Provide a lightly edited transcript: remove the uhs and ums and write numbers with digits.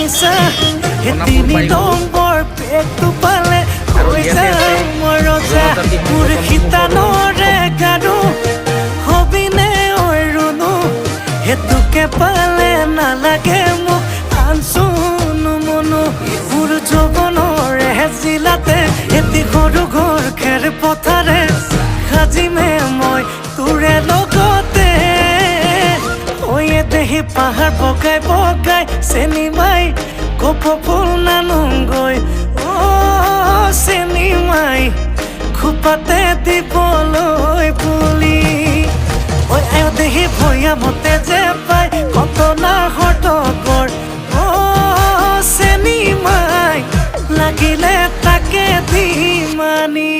কৈছা হে 3 নম্বৰ পেটটো পালে কৈছা মই ৰজা মোৰ শীতানৰে গাৰু হবিনে ঐ ৰুণু হেতুকে পালে নালাগে মোক আনচুনো মনো মোৰ যৌৱনৰে জিলাতে এটি সৰু ঘৰ খেৰ পথাৰে সাজিমে মই তোৰে লগতে ওয়ে দেহি পাহাৰ বগাই বগাই চেনি মাই কপ ফুল নানুংগৈ অ চেনি মাই খোপাতে দিবলৈ পুলি ওই আয় দেহি ভয়া মতে যে পাই কতনাৰ হটকৰ অ চেনি মাই লাগিলে তাকে দি মানি